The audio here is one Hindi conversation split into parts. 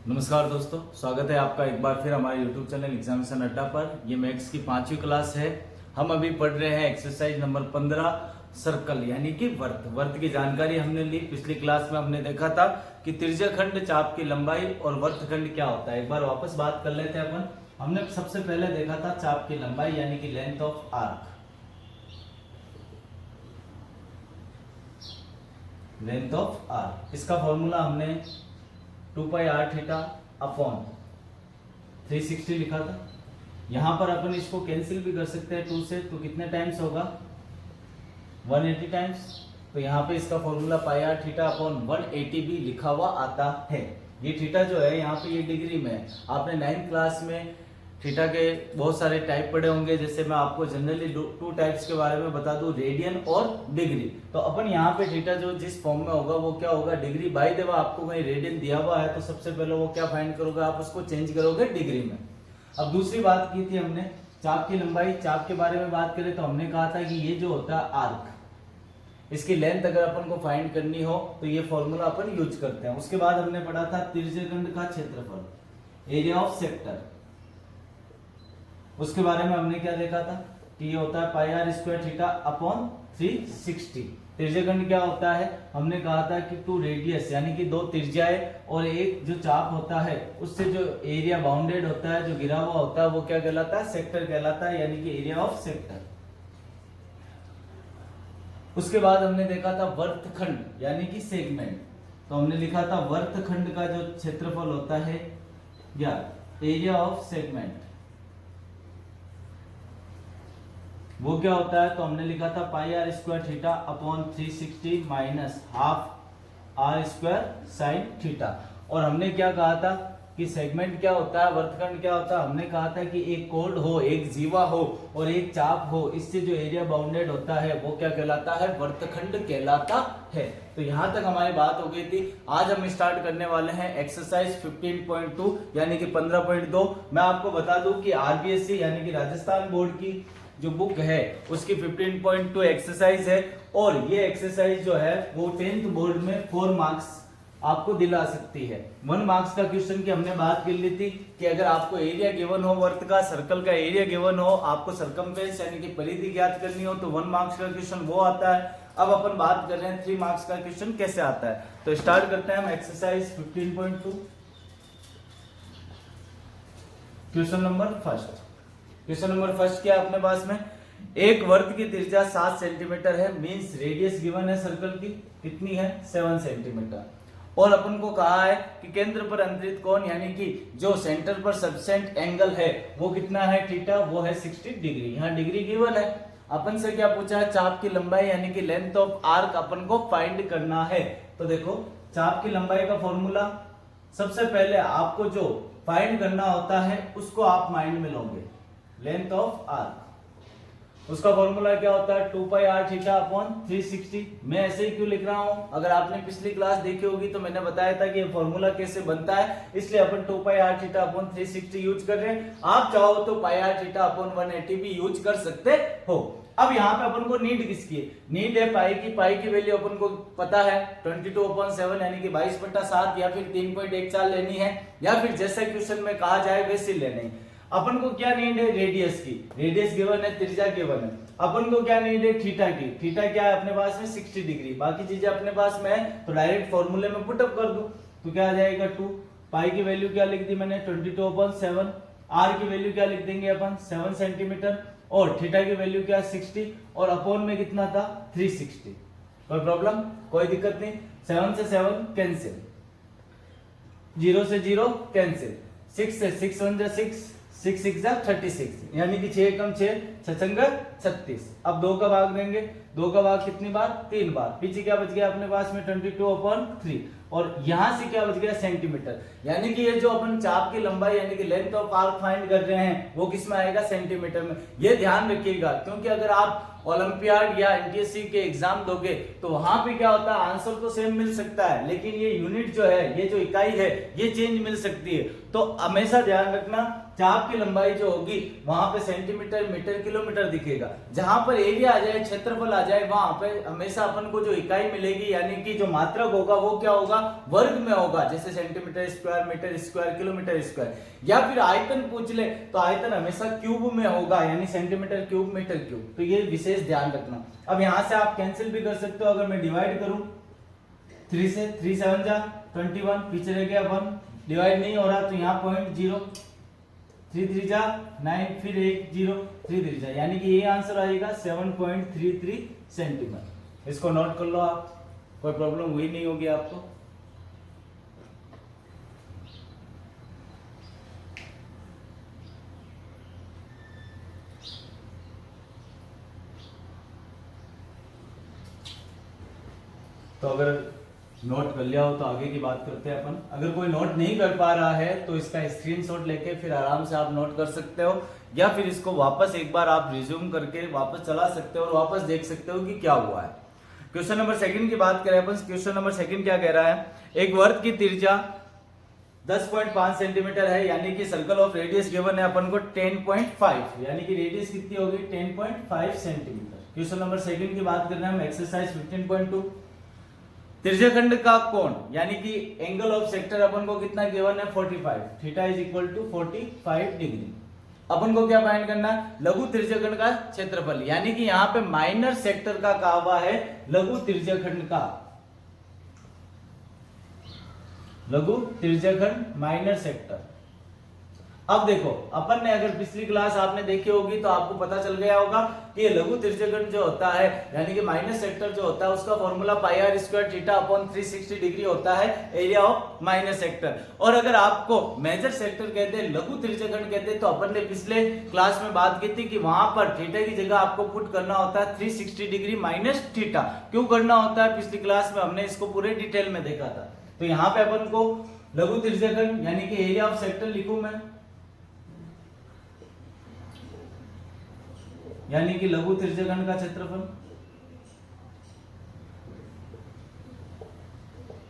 नमस्कार दोस्तों, स्वागत है आपका एक बार फिर हमारे YouTube चैनल एग्जामिनेशन अड्डा पर। ये मैथ्स की 5वीं क्लास है। हम अभी पढ़ रहे हैं एक्सरसाइज नंबर 15 सर्कल यानी कि वर्त की जानकारी हमने ली। पिछली क्लास में हमने देखा था कि त्रिज्याखंड, चाप की लंबाई और वर्तखंड क्या होता है। एक बार वापस बात कर लेते हैं अपन। हमने सबसे पहले देखा था चाप की लंबाई यानी कि length of arc. Length of arc, इसका फॉर्मूला हमने 2 पाई आर थीटा अपॉन 360 लिखा था। यहां पर अपन इसको कैंसिल भी कर सकते हैं 2 से, तो कितने टाइम्स होगा 180 टाइम्स। तो यहाँ पे इसका formula pi R theta upon 180 भी लिखा हुआ आता है। ये थीटा जो है यहाँ पे ये डिग्री में है। आपने 9th क्लास में थीटा के बहुत सारे टाइप पढ़े होंगे। जैसे मैं आपको जनरली 2 टाइप्स के बारे में बता दूं, रेडियन और डिग्री। तो अपन यहाँ पे थीटा जो जिस फॉर्म में होगा वो क्या होगा, डिग्री। बाय द वे आपको कहीं रेडियन दिया हुआ है तो सबसे पहले वो क्या फाइंड करोगे, आप उसको चेंज करोगे डिग्री में। अब दूसरी बात की थी हमने चाप की लंबाई। चाप के बारे में बात करें तो हमने कहा था कि ये जो होता है आर्क, इसकी लेंथ अगर अपन को फाइंड करनी हो तो ये फॉर्मूला अपन यूज करते हैं। उसके बाद हमने पढ़ा था त्रिज्याखंड का क्षेत्रफल, एरिया ऑफ सेक्टर। उसके बारे में हमने क्या देखा था कि ये होता है पाई आर स्क्वायर थीटा अपॉन 360। त्रिज्याखंड क्या होता है, हमने कहा था कि 2 रेडियस यानी कि 2 त्रिज्याएं और एक जो चाप होता है, उससे जो एरिया बाउंडेड होता है, जो घिरा हुआ होता है, वो क्या कहलाता है, सेक्टर कहलाता है, यानी कि एरिया ऑफ सेक्टर। उसके बाद हमने देखा था वर्तखंड यानी कि सेगमेंट। तो हमने लिखा था वर्तखंड का जो क्षेत्रफल होता है या एरिया ऑफ सेगमेंट, वो क्या होता है। तो हमने लिखा था pi are square theta upon 360 minus half r square sine theta. और हमने क्या कहा था कि सेगमेंट क्या होता है, वर्तखंड क्या होता है। हमने कहा था कि एक कोड हो, एक जीवा हो और एक चाप हो, इससे जो एरिया बाउंडेड होता है वो क्या कहलाता है, वर्तखंड कहलाता है। तो यहां तक हमारी बात हो गई थी। आज हम स्टार्ट करने वाले हैं एक्सरसाइज 15.2 यानी कि 15.2। मैं आपको बता दूं कि आरबीएससी यानी कि राजस्थान बोर्ड की जो बुक है उसकी 15.2 एक्सरसाइज है। और ये एक्सरसाइज जो है वो 10th बोर्ड में 4 मार्क्स आपको दिला सकती है। 1 मार्क्स का क्वेश्चन की हमने बात कर ली थी कि अगर आपको एरिया गिवन हो, वर्त का, सर्कल का एरिया गिवन हो, आपको सरकमफेरेंस यानी कि परिधि ज्ञात करनी हो, तो 1 मार्क्स का क्वेश्चन वो आता है। अब अपन बात कर रहे हैं 3 मार्क्स का क्वेश्चन कैसे आता है। तो स्टार्ट करते हैं हम exercise 15.2। Question number first. Question number first क्या है अपने पास में, एक वर्त की त्रिज्या 7 सेंटीमीटर है, मींस रेडियस गिवन है सर्कल की कितनी है 7 सेंटीमीटर। और अपन को कहा है कि केंद्र पर अंतरित कोण यानी कि जो सेंटर पर सबसेंट एंगल है वो कितना है थीटा, वो है 60 डिग्री। यहाँ डिग्री गिवन है। अपन से क्या पूछा है, चाप की लंबाई यानी कि लेंथ ऑफ आर्क अपन को फाइंड करना है। तो देखो चाप की लंबाई का फॉर्मूला, सबसे पहले आपको जो फाइंड करना होता है उसको आप माइंड में लोगे। लेंथ ऑफ आर्क, उसका फॉर्मूला क्या होता है 2 पाई आर थीटा अपॉन 360। मैं ऐसे ही क्यों लिख रहा हूं, अगर आपने पिछली क्लास देखी होगी तो मैंने बताया था कि ये फॉर्मूला कैसे बनता है, इसलिए अपन 2 पाई आर थीटा अपॉन 360 यूज कर रहे हैं। आप चाहो तो पाई आर थीटा अपॉन 180 भी यूज कर सकते हो। अब यहाँ पे अपन को नीड किसकी है, नीड है पाई की। पाई की वैल्यू अपन को पता है 22/7 यानी कि 22/7 या फिर 3.14 लेनी है, या फिर जैसे क्वेश्चन में कहा जाए वैसे लेनी है। अपन को क्या नीड है, रेडियस की। रेडियस गिवन है, त्रिज्या गिवन है। अपन को क्या नीड है, थीटा की। थीटा क्या है अपने पास में 60 डिग्री। बाकी चीजें अपने पास में है तो डायरेक्ट फॉर्मूले में पुटअप कर दो। तो क्या आ जाएगा 2। पाई की वैल्यू क्या लिख दी मैंने 22/7। आर की वैल्यू क्या लिख देंगे अपन 7 सेंटीमीटर। और थीटा की वैल्यू क्या 60 और अपॉन में कितना था 360। कोई प्रॉब्लम, कोई दिक्कत नहीं। 7 से 7 कैंसिल, 0 से 0 कैंसिल, 6 से 6 1 जा 6, 6 6 जा 36 यानी कि 6 कम 6 6 36। अब 2 का भाग देंगे, 2 का भाग कितनी बार 3 बार। पीछे क्या बच गया अपने पास में 22/3 और यहां से क्या बच गया सेंटीमीटर। यानी कि ये जो अपन चाप की लंबाई यानी कि लेंथ ऑफ आर्क फाइंड कर रहे हैं वो किस में आएगा, सेंटीमीटर में। ये ध्यान रखिएगा क्योंकि अगर आप ओलंपियाड या एनटीएससी के एग्जाम दोगे तो वहां पे क्या होता है, आंसर तो सेम मिल सकता है लेकिन ये यूनिट जो है, ये जो इकाई है, ये चेंज मिल सकती है। तो हमेशा ध्यान रखना चाप की लंबाई जो होगी वहां पे सेंटीमीटर, मीटर, किलोमीटर दिखेगा। जहां पर एरिया आ जाए, क्षेत्रफल आ जाए, वहां पे हमेशा अपन को जो इकाई मिलेगी यानी कि जो मात्रक होगा वो क्या होगा, वर्ग में होगा, जैसे centimetre square, metre square, kilometre square, या फिर आयतन पूछ ले तो आयतन हमेशा क्यूब में होगा, यानी सेंटीमीटर क्यूब, मीटर क्यूब। तो ये विशेष ध्यान रखना। अब यहां से आप कैंसिल भी कर सकते हो। अगर मैं डिवाइड करूं 3 से, 3 7 जा 21, पीछे रह गया 1, डिवाइड नहीं हो रहा तो यहाँ 0.0, 3 3 जा 9, फिर 1 0, 3 3 जा, यानी कि ये आंसर आएगा 7.33 सेंटीमीटर। इसको नोट कर लो आप, कोई प्रॉब्लम हुई नहीं होगी आपको। तो अगर नोट कर लिया हो तो आगे की बात करते हैं अपन। अगर कोई नोट नहीं कर पा रहा है तो इसका स्क्रीनशॉट लेके फिर आराम से आप नोट कर सकते हो, या फिर इसको वापस एक बार आप रिज्यूम करके वापस चला सकते हो और वापस देख सकते हो कि क्या हुआ है। क्वेश्चन नंबर 2 की बात करें अपन। क्वेश्चन नंबर 2 क्या कह रहा है, एक वर्ग की त्रिज्या 10.5 सेंटीमीटर है, यानी कि सर्कल ऑफ रेडियस गिवन है अपन को 10.5, यानी कि रेडियस कितनी होगी 10.5 सेंटीमीटर। क्वेश्चन नंबर 2 की बात कर रहे हैं हम, एक्सरसाइज 15.2। त्रिज्याखंड का कोण यानी कि एंगल ऑफ सेक्टर अपन को कितना गिवन है 45, theta is equal to 45 degree. अपन को क्या फाइंड करना है, लघु त्रिज्याखंड का क्षेत्रफल, यानी कि यहाँ पे माइनर सेक्टर का कहा हुआ है लघु त्रिज्याखंड का, लघु त्रिज्याखंड माइनर सेक्टर। अब देखो अपन ने अगर पिछली क्लास आपने देखी होगी तो आपको पता चल गया होगा कि ये लघु त्रिज्याखंड जो होता है यानी कि माइनस सेक्टर जो होता है उसका formula pi are square theta upon 360 degree होता है एरिया ऑफ माइनस सेक्टर। और अगर आपको मेजर सेक्टर कहते हैं, लघु त्रिज्याखंड कहते हैं, तो अपन ने पिछले क्लास में बात की थी कि वहां पर थीटा की जगह आपको पुट करना होता है 360 डिग्री माइनस थीटा। क्यों करना होता है, पिछली क्लास में हमने इसको पूरे डिटेल में देखा था। तो यहाँ पे अपन को लघु त्रिज्याखंड यानी कि एरिया ऑफ सेक्टर लिखूं मैं, यानी कि लघु त्रिज्याखंड का क्षेत्रफल।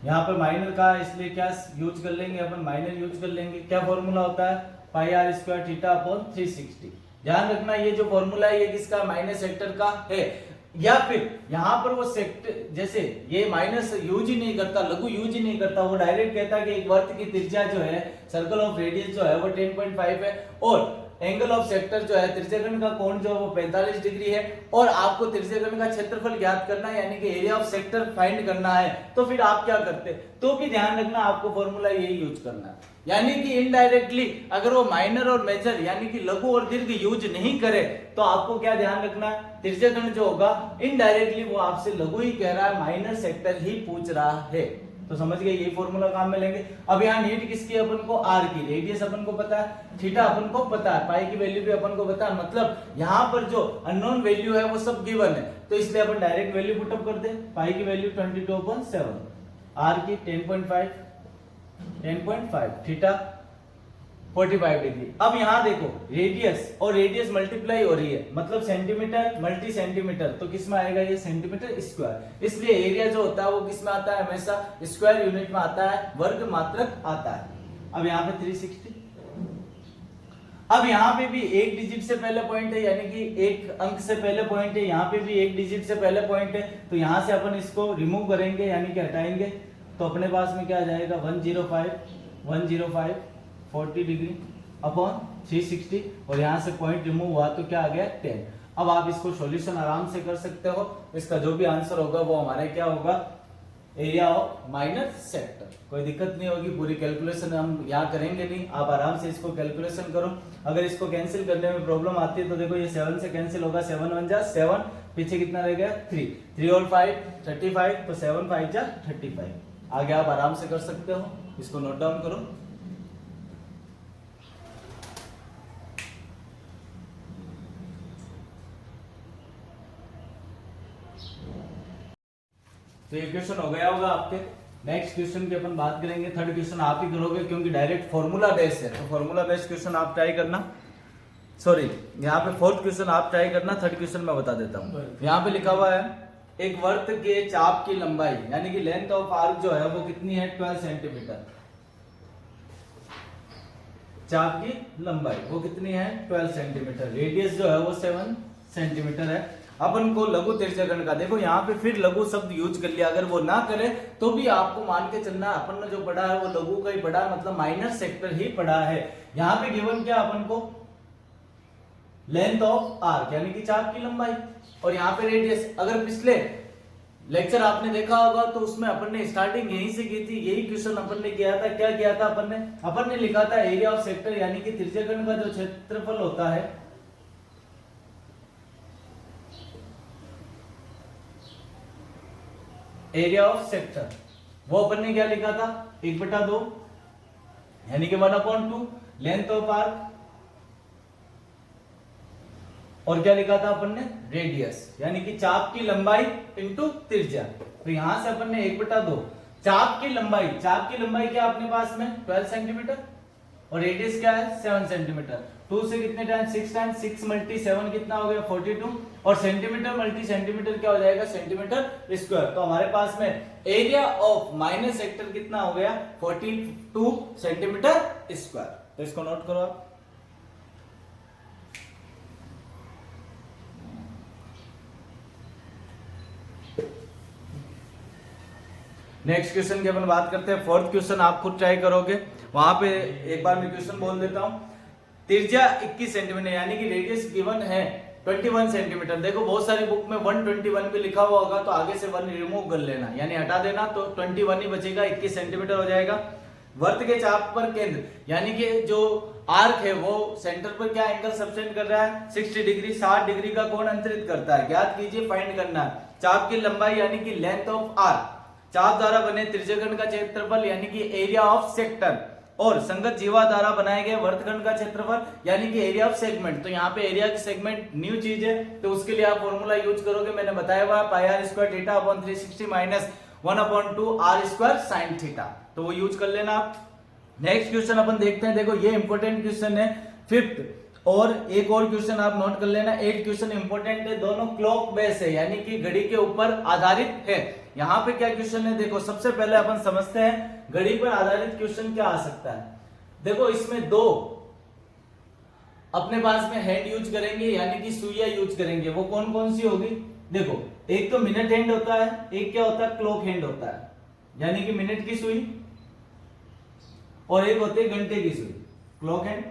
यहाँ पे माइनर का इसलिए क्या यूज कर लेंगे अपन, माइनर यूज कर लेंगे। क्या फॉर्मूला होता है पाई आर स्क्वायर थीटा अपॉन 360। ध्यान रखना ये जो फॉर्मूला है ये किसका, माइनस सेक्टर का है। या फिर यहाँ पर वो सेक्टर जैसे ये माइनस यूज ही नहीं करता, लघु यूज ही नहीं करता, वो डायरेक्ट कहता है कि एक वर्ग की त्रिज्या जो है, सर्कल ऑफ रेडियस जो है वो 10.5 है और एंगल ऑफ सेक्टर जो है, त्रिज्याखंड का कोण जो है वो 45 डिग्री है और आपको त्रिज्याखंड का क्षेत्रफल ज्ञात करना है यानी कि एरिया ऑफ सेक्टर फाइंड करना है। तो फिर आप क्या करते, तो भी ध्यान रखना आपको फॉर्मूला यही यूज करना है। यानी कि इनडायरेक्टली अगर वो माइनर और मेजर यानी कि लघु और दीर्घ यूज नहीं करे तो आपको क्या ध्यान रखना, त्रिज्याखंड जो होगा इनडायरेक्टली वो आपसे लघु ही कह रहा है, माइनर सेक्टर ही पूछ रहा है। तो समझ गए, ये फॉर्मूला काम में लेंगे। अब यहाँ नीड किसकी है अपन को, आर की, रेडियस अपन को पता है, थीटा अपन को पता है, पाई की वैल्यू भी अपन को पता है, मतलब यहाँ पर जो अननोन वैल्यू है वो सब गिवन है। तो इसलिए अपन डायरेक्ट वैल्यू पुटअप कर दे, पाई की वैल्यू 22/7, आर की 10.5, थीटा 45 डिग्री। अब यहाँ देखो रेडियस और रेडियस मल्टीप्लाई हो रही है, मतलब सेंटीमीटर मल्टी सेंटीमीटर, तो किस में आएगा ये सेंटीमीटर स्क्वायर। इसलिए एरिया जो होता है वो किस में आता है, हमेशा स्क्वायर यूनिट में आता है, वर्ग मात्रक आता है। अब यहाँ पे 360। अब यहाँ पे भी एक डिजिट से पहले पॉइंट है, यानी कि एक अंक से पहले पॉइंट है, यहाँ पे भी एक डिजिट से पहले पॉइंट है, तो यहाँ से अपन इसको रिमूव करेंगे यानी कि हटाएंगे, तो अपने पास में क्या आ जाएगा 105 40 डिग्री अपॉन 360 और यहाँ से पॉइंट रिमूव हुआ तो क्या आ गया 10। अब आप इसको सॉल्यूशन आराम से कर सकते हो, इसका जो भी आंसर होगा वो हमारे क्या होगा, एरिया ऑफ माइनर सेक्टर। कोई दिक्कत नहीं होगी, पूरी कैलकुलेशन हम यहाँ करेंगे नहीं, आप आराम से इसको कैलकुलेशन करो। अगर इसको कैंसिल करने में प्रॉब्लम आती है तो देखो ये 7 से कैंसिल होगा, 7 1 जा 7, पीछे कितना रह गया 3 और 5 35, तो 7 5 जा 35। आगे आप आराम से कर सकते हो, इसको नोट डाउन करो। तो ये क्वेश्चन हो गया होगा आपके। नेक्स्ट क्वेश्चन की अपन बात करेंगे, थर्ड क्वेश्चन आप ही करोगे क्योंकि डायरेक्ट फॉर्मूला बेस्ड है, तो फॉर्मूला बेस्ड क्वेश्चन आप ट्राई करना। सॉरी, यहाँ पे फोर्थ क्वेश्चन आप ट्राई करना, थर्ड क्वेश्चन मैं बता देता हूँ। यहाँ पे लिखा हुआ है एक वृत्त के चाप की लंबाई यानी कि लेंथ ऑफ आर्क जो है वो कितनी है 12 सेंटीमीटर। चाप की लंबाई वो कितनी है 12 सेंटीमीटर, रेडियस जो है वो 7 सेंटीमीटर है। अपन को लघु तिर्यकण का, देखो यहाँ पे फिर लघु शब्द यूज कर लिया, अगर वो ना करे तो भी आपको मान के चलना अपन ने जो पढ़ा है वो लघु का ही पढ़ा, मतलब माइनर सेक्टर ही पढ़ा है। यहाँ पे गिवन क्या अपन को, लेंथ ऑफ आर्क यानी कि चाप की लंबाई, और यहाँ पे रेडियस। अगर पिछले लेक्चर आपने देखा होगा तो उसमें अपन ने स्टार्टिंग यहीं से की थी, यही क्वेश्चन अपन ने किया था। क्या किया था अपन ने लिखा था एरिया ऑफ सेक्टर यानी कि तिर्यकण का जो क्षेत्रफल होता है, एरिया ऑफ सेक्टर, वो अपन ने क्या लिखा था 1/2 यानी कि 1/2 लेंथ ऑफ आर्क, और क्या लिखा था अपन ने रेडियस यानी कि चाप की लंबाई इंटू त्रिज्या। तो यहां से अपन ने 1/2 चाप की लंबाई क्या अपने पास में 12 सेंटीमीटर, और रेडियस क्या है 7 सेंटीमीटर। 2 से कितने टाइम 6 टाइम, 6 मल्टी 7 कितना हो गया 42, और सेंटीमीटर मल्टी सेंटीमीटर क्या हो जाएगा सेंटीमीटर स्क्वायर। तो हमारे पास में एरिया ऑफ माइनर सेक्टर कितना हो गया 42 सेंटीमीटर स्क्वायर। तो इसको नोट करो आप। नेक्स्ट क्वेश्चन की अपन बात करते हैं। फोर्थ क्वेश्चन आप खुद ट्राई करोगे, वहां पे एक बार मैं क्वेश्चन बोल देता हूं। त्रिज्या 21 सेंटीमीटर यानी कि रेडियस गिवन है 21 सेंटीमीटर। देखो बहुत सारी बुक में 121 भी लिखा हुआ होगा, तो आगे से 1 रिमूव कर लेना यानी हटा देना, तो 21 ही बचेगा, 21 सेंटीमीटर हो जाएगा। वर्त के चाप पर केंद्र यानी कि जो आर्क है वो सेंटर पर क्या एंगल सबटेंड कर रहा है 60 डिग्री, 60 डिग्री का कोण अंतरित करता है। ज्ञात कीजिए, फाइंड करना है। चाप की लंबाई यानी कि लेंथ ऑफ आर्क, चाप द्वारा बने त्रिज्यखंड का क्षेत्रफल यानी कि एरिया ऑफ सेक्टर, और संगत जीवा द्वारा बनाए गए वर्तखंड का क्षेत्रफल यानी कि एरिया ऑफ सेगमेंट। तो यहाँ पे एरिया की सेगमेंट न्यू चीज है, तो उसके लिए आप फॉर्मूला यूज करोगे, मैंने बताया हुआ pi are square theta upon 360 minus 1/2 r square sine theta, तो वो यूज कर लेना आप। नेक्स्ट क्वेश्चन अपन देखते हैं। देखो ये इंपॉर्टेंट क्वेश्चन है, फिफ्थ, और एक और क्वेश्चन आप नोट कर लेना। 8 क्वेश्चन इंपॉर्टेंट है, दोनों क्लॉक बेस है यानी कि घड़ी के ऊपर आधारित है। यहाँ पे क्या क्वेश्चन है, देखो सबसे पहले अपन समझते हैं घड़ी पर आधारित क्वेश्चन क्या आ सकता है। देखो इसमें दो अपने पास में हैंड यूज करेंगे यानी कि सुइयां यूज करेंगे, वो कौन कौन सी होगी। देखो एक तो मिनट हैंड होता है, एक क्या होता है क्लॉक हैंड होता है यानी कि मिनट की सुई, और एक होती है घंटे की सुई क्लॉक हैंड।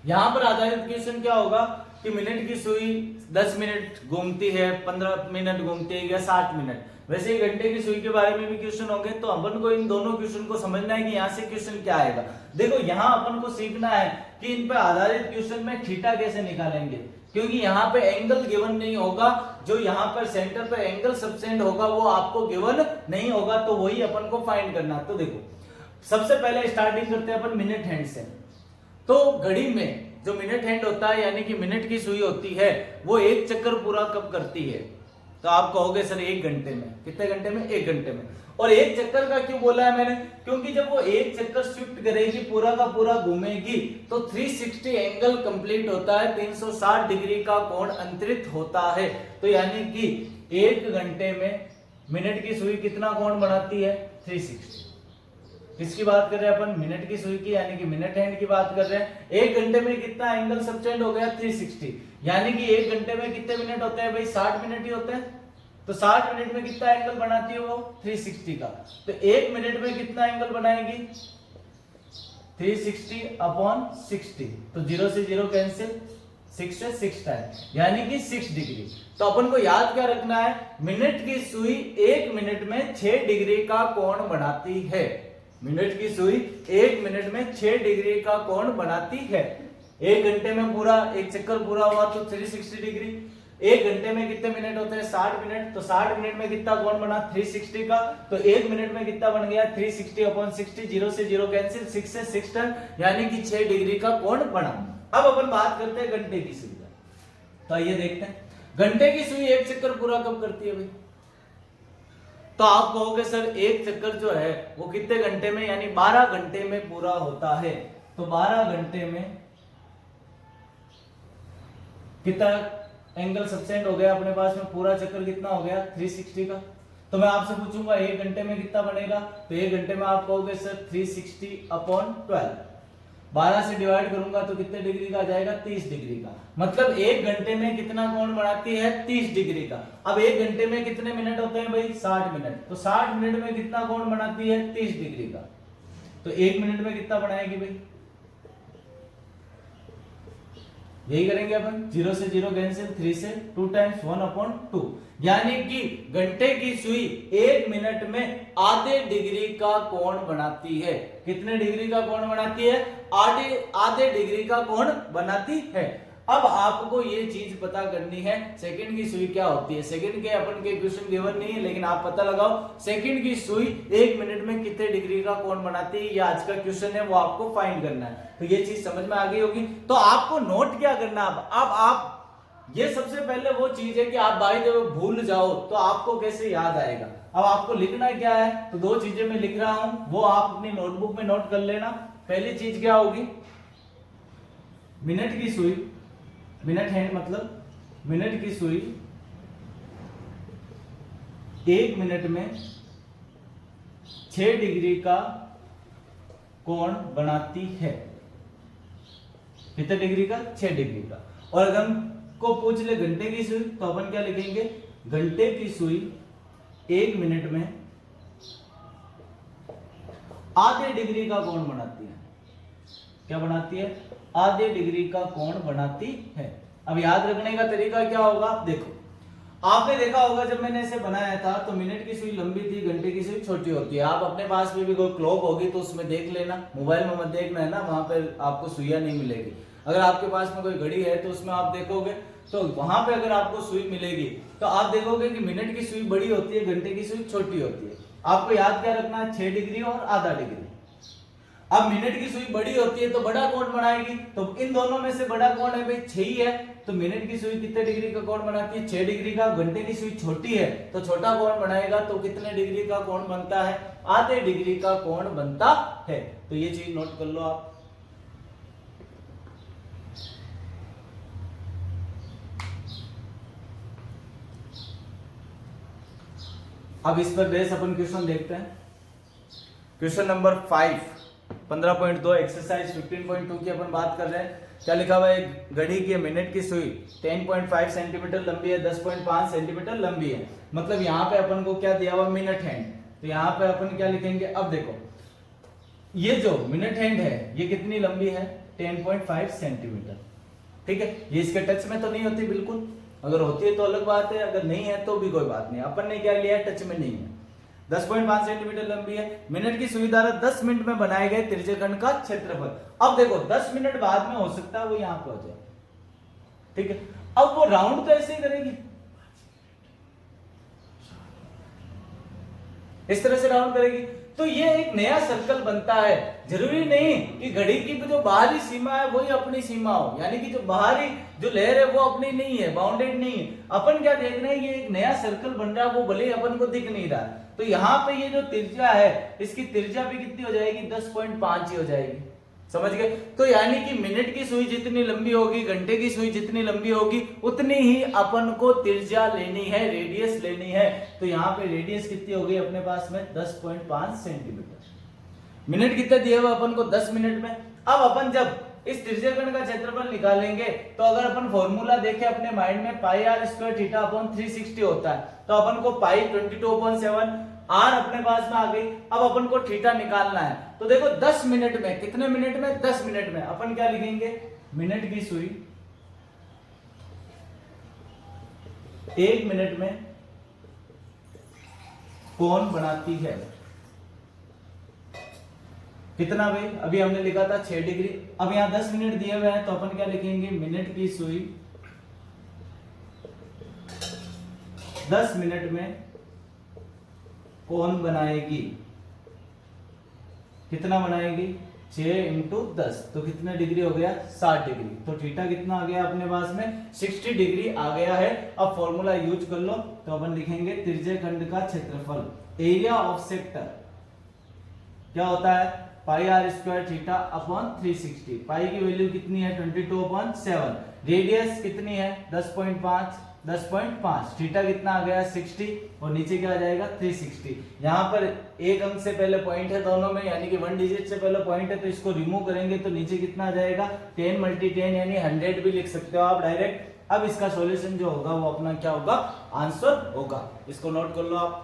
यहां पर आधारित क्वेश्चन क्या होगा कि मिनट की सुई 10 मिनट घूमती है, 15 मिनट घूमती है या 60 मिनट। वैसे ही घंटे की सुई के बारे में भी क्वेश्चन होंगे, तो अपन को इन दोनों क्वेश्चन को समझना है कि यहाँ से क्वेश्चन क्या आएगा। देखो यहाँ अपन को सीखना है कि इन पे आधारित क्वेश्चन में थीटा कैसे निकालेंगे, क्योंकि यहाँ पे एंगल गिवन नहीं होगा, जो यहाँ पर सेंटर पे एंगल सबटेंड होगा वो आपको गिवन नहीं होगा, तो वही अपन को फाइंड करना। तो देखो सबसे पहले स्टार्टिंग करते हैं अपन मिनट हैंड से। तो घड़ी में जो मिनट हैंड होता है यानी कि मिनट की सुई होती है, वो एक चक्कर पूरा कब करती है, तो आप कहोगे सर 1 घंटे में। कितने घंटे में 1 घंटे में। और एक चक्कर का क्यों बोला है मैंने, क्योंकि जब वो एक चक्कर शिफ्ट करेगी पूरा का पूरा घूमेगी तो 360 एंगल कंप्लीट होता है, 360 डिग्री का कोण अंतरित होता है। तो यानी कि 1 घंटे में मिनट की सुई कितना कोण बनाती है 360। किसकी बात कर रहे हैं अपन, मिनट की सुई की यानी कि मिनट हैंड की बात कर रहे हैं। 1 घंटे में कितना एंगल सबटेंड हो गया 360, यानी कि 1 घंटे में कितने मिनट होते हैं भाई 60 मिनट ही होते हैं। तो 60 मिनट में कितना एंगल बनाती है वो 360 का। तो 1 मिनट में कितना एंगल बनाएगी 360 अपॉन 60, तो 0 से 0 कैंसिल, 6 से 6 टाइम यानी कि 6 डिग्री। तो अपन को याद क्या रखना है, मिनट की सुई 1 मिनट में 6 डिग्री का कोण बनाती है। मिनट की सुई 1 मिनट में 6 डिग्री का कोण बनाती है। 1 घंटे में पूरा एक चक्कर पूरा हुआ तो 360 डिग्री। 1 घंटे में कितने मिनट होते हैं 60 मिनट, तो 60 मिनट में कितना कोण बना 360 का। तो 1 मिनट में कितना बन गया 360 अपॉन 60, 0 से 0 कैंसिल, 6 से 6 टर्न यानी कि 6 डिग्री का कोण बना। अब अपन बात करते हैं घंटे की सुई का। तो आइए देखते हैं घंटे की सुई एक चक्कर पूरा कब करती है भाई। तो आप कहोगे सर एक चक्कर जो है वो कितने घंटे में, यानी 12 घंटे में पूरा होता है। तो 12 घंटे में कितना एंगल सबटेंड हो गया अपने पास में, पूरा चक्कर कितना हो गया 360 का। तो मैं आपसे पूछूंगा 1 घंटे में कितना बनेगा, तो 1 घंटे में आप कहोगे सर 360 अपॉन 12। 12 से डिवाइड करूंगा तो कितने डिग्री का आ जाएगा, 30 डिग्री का। मतलब 1 घंटे में कितना कोण बनाती है, 30 डिग्री का। अब 1 घंटे में कितने मिनट होते हैं भाई, 60 मिनट। तो 60 मिनट में कितना कोण बनाती है, 30 डिग्री का। तो 1 मिनट में कितना बनाएगी भाई, यही करेंगे अपन, 0 से 0 कैंसिल, 3 से 2 टाइम्स 1/2, यानी कि घंटे की सुई 1 मिनट में आधे डिग्री का कोण बनाती है। कितने डिग्री का कोण बनाती है, आधे डिग्री का कोण बनाती है। अब आपको ये चीज पता करनी है, सेकंड की सुई क्या होती है। सेकंड के अपन के क्वेश्चन गिवन नहीं है, लेकिन आप पता लगाओ सेकंड की सुई 1 मिनट में कितने डिग्री का कोण बनाती है, ये आज का क्वेश्चन है, वो आपको फाइंड करना है। तो ये चीज समझ में आ गई होगी। तो आपको नोट क्या करना, अब आप ये सबसे पहले वो चीज है कि आप बाय द वे भूल जाओ तो आपको कैसे याद आएगा। अब आपको लिखना क्या है, तो 2 चीजें मैं लिख रहा हूं, वो आप अपनी नोटबुक में नोट कर लेना। पहली चीज क्या होगी, मिनट की सुई, मिनट हैंड मतलब मिनट की सुई 1 मिनट में 6 डिग्री का कोण बनाती है। कितने डिग्री का, 6 डिग्री का। और अगर हमको पूछ ले घंटे की सुई, तो अपन क्या लिखेंगे, घंटे की सुई 1 मिनट में आधे डिग्री का कोण बनाती है। क्या बनाती है, आधे डिग्री का कोण बनाती है। अब याद रखने का तरीका क्या होगा, देखो आपने देखा होगा जब मैंने इसे बनाया था तो मिनट की सुई लंबी थी, घंटे की सुई छोटी होती है। आप अपने पास में भी कोई क्लॉक होगी तो उसमें देख लेना, मोबाइल में मत देखना है ना, वहां पर आपको सुइयां नहीं मिलेगी। अगर आपके पास में कोई घड़ी है तो उसमें आप देखोगे तो वहां पे अगर आपको सुई मिलेगी तो आप देखोगे कि मिनट की सुई बड़ी होती है, घंटे की सुई छोटी होती है। आपको याद क्या रखना है, 6 डिग्री और आधा डिग्री। अब मिनट की सुई बड़ी होती है तो बड़ा कोण बनाएगी, तो इन दोनों में से बड़ा कोण है भाई 6 ही है, तो मिनट की सुई कितने डिग्री का कोण बनाती है, 6 डिग्री का। घंटे की सुई छोटी है तो छोटा कोण बनाएगा, तो कितने डिग्री का कोण बनता है, आधे डिग्री का कोण बनता है। तो ये चीज नोट कर लो आप। अब इस पर बेस अपन क्वेश्चन देखते हैं। क्वेश्चन नंबर 5 15.2 एक्सरसाइज 15.2 की अपन बात कर रहे हैं। क्या लिखा हुआ है, घड़ी की मिनट की सुई 10.5 सेंटीमीटर लंबी है, 10.5 सेंटीमीटर लंबी है। मतलब यहाँ पे अपन को क्या दिया हुआ, मिनट हैंड। तो यहाँ पे अपन क्या लिखेंगे, अब देखो ये जो मिनट हैंड है ये कितनी लंबी है, 10.5 सेंटीमीटर। ठीक है, ये इसके टच में तो नहीं होती बिल्कुल, अगर होती है तो अलग बात है, अगर नहीं है तो भी कोई बात नहीं। अपन ने क्या लिया है, टच में नहीं है। 10.5 सेंटीमीटर लंबी है। मिनट की सुई द्वारा 10 मिनट में बनाए गए त्रिज्यखंड का क्षेत्रफल। अब देखो 10 मिनट बाद में हो सकता है वो यहां पे हो जाए, ठीक है। अब वो राउंड तो ऐसे ही करेगी, इस तरह से राउंड करेगी, तो ये एक नया सर्कल बनता है। जरूरी नहीं कि घड़ी की जो बाहरी सीमा है वही अपनी सीमा हो, यानी कि जो बाहरी जो लेयर है वो अपनी नहीं है, बाउंडेड नहीं है। अपन क्या देख रहे हैं, ये एक नया सर्कल बन रहा है, वो भले ही अपन को दिख नहीं रहा। तो यहाँ पे ये जो त्रिज्या है इसकी त्रिज्या भी कितनी हो जाएगी, 10.5 ही हो जाएगी। समझ गए। तो यानी कि मिनट की सुई जितनी लंबी होगी, घंटे की सुई जितनी लंबी होगी, उतनी ही अपन को त्रिज्या लेनी है, रेडियस लेनी है। तो यहाँ पे रेडियस कितनी हो गई अपने पास में, 10.5 सेंटीमीटर। मिनट कितने दिए हुए अपन को, 10 मिनट में। अब अपन जब इस त्रिज्यखंड का क्षेत्रफल निकालेंगे तो अगर अपन फॉर्मूला देखें अपने माइंड में, पाई आर स्क्वायर थीटा अपॉन 360 होता है, तो अपन को पाई 22/7 आर अपने पास में आ गई। अब अपन को थीटा निकालना है, तो देखो 10 मिनट में, कितने मिनट में, 10 मिनट में अपन क्या लिखेंगे, मिनट की सुई 1 मिनट में कोण बनाती है कितना भाई, अभी हमने लिखा था 6 डिग्री। अब यहां 10 मिनट दिए हुए हैं तो अपन क्या लिखेंगे, मिनट की सुई 10 मिनट में कोण बनाएगी। कितना बनाएगी, 6 × 10, तो कितने डिग्री हो गया, 60 डिग्री। तो थीटा कितना आ गया अपने पास में, 60 डिग्री आ गया है। अब फॉर्मूला यूज कर लो, तो अपन लिखेंगे त्रिज्यखंड का क्षेत्रफल, एरिया ऑफ सेक्टर क्या होता है, पाई आर स्क्वायर थीटा अपॉन 360। पाई की वैल्यू कितनी है, 22/7। रेडियस कितनी है, 10.5, 10.5, थीटा कितना आ गया 60 और नीचे क्या आ जाएगा 360। यहाँ पर एक अंक से पहले पॉइंट है दोनों में, यानी कि 1 डिजिट से पहले पॉइंट है, तो इसको रिमूव करेंगे तो नीचे कितना आ जाएगा 10 × 10 यानी 100 भी लिख सकते हो आप डायरेक्ट। अब इसका सॉल्यूशन जो होगा वो अपना क्या होगा, आंसर होगा। इसको नोट कर लो आप।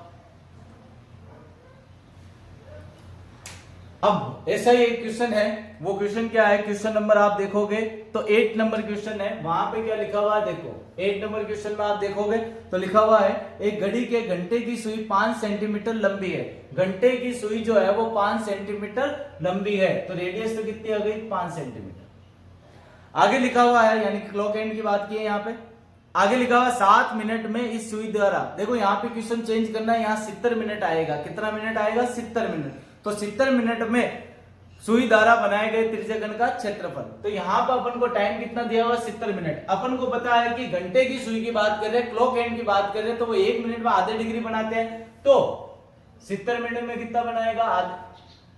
अब ऐसा ही एक क्वेश्चन है, वो क्वेश्चन क्या है, क्वेश्चन नंबर आप देखोगे तो 8 नंबर क्वेश्चन है। वहां पे क्या लिखा हुआ है देखो, 8 नंबर क्वेश्चन में आप देखोगे तो लिखा हुआ है एक घड़ी के घंटे की सुई 5 सेंटीमीटर लंबी है। घंटे की सुई जो है वो 5 सेंटीमीटर लंबी है, तो रेडियस तो कितनी आ गई 5 सेंटीमीटर। आगे लिखा हुआ है, यानी क्लॉक एंड की बात की है यहाँ पे, आगे लिखा हुआ 7 मिनट में इस सुई द्वारा, देखो यहाँ पे क्वेश्चन चेंज करना है, यहाँ 70 मिनट आएगा। कितना मिनट आएगा 70 मिनट। तो 70 मिनट में सुई द्वारा बनाए गए त्रिज्यघन का क्षेत्रफल। तो यहाँ पर अपन को टाइम कितना दिया हुआ 70 मिनट। अपन को पता है कि घंटे की सुई की बात कर रहे हैं, क्लॉक एंड की बात कर रहे हैं, तो वो 1 मिनट में आधे डिग्री बनाते हैं, तो 70 मिनट में कितना बनाएगा,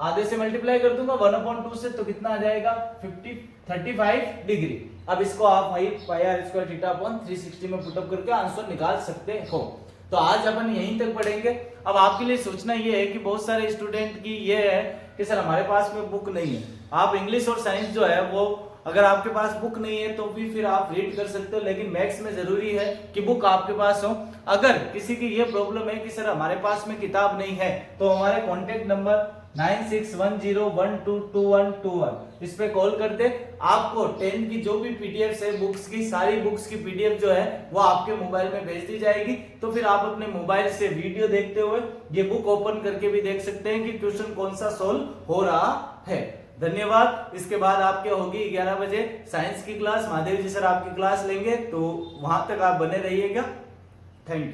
आधे से मल्टीप्लाई कर दूंगा 1/2 से, तो कितना आ जाएगा 35 डिग्री। अब इसको आप πr²θ/360 में पुटअप करके आंसर निकाल सकते हो। तो आज अपन यहीं तक पढ़ेंगे। अब आपके लिए सोचना ये है कि बहुत सारे स्टूडेंट की ये है कि सर हमारे पास में बुक नहीं है। आप इंग्लिश और साइंस जो है वो अगर आपके पास बुक नहीं है तो भी फिर आप रीड कर सकते हो, लेकिन मैथ्स में जरूरी है कि बुक आपके पास हो। अगर किसी की ये प्रॉब्लम है कि सर हमारे पास में किताब नहीं है, तो हमारे कॉन्टेक्ट नंबर 9610122121 इस पे कॉल करते, आपको 10 की जो भी पीडीएफ है बुक्स की, सारी बुक्स की पीडीएफ जो है वो आपके मोबाइल में भेज दी जाएगी। तो फिर आप अपने मोबाइल से वीडियो देखते हुए ये बुक ओपन करके भी देख सकते हैं कि क्वेश्चन कौन सा सोल्व हो रहा है। धन्यवाद। इसके बाद आपके होगी 11 बजे साइंस की क्लास, महादेव जी सर आपकी क्लास लेंगे, तो वहां तक आप बने रहिएगा। Thank you.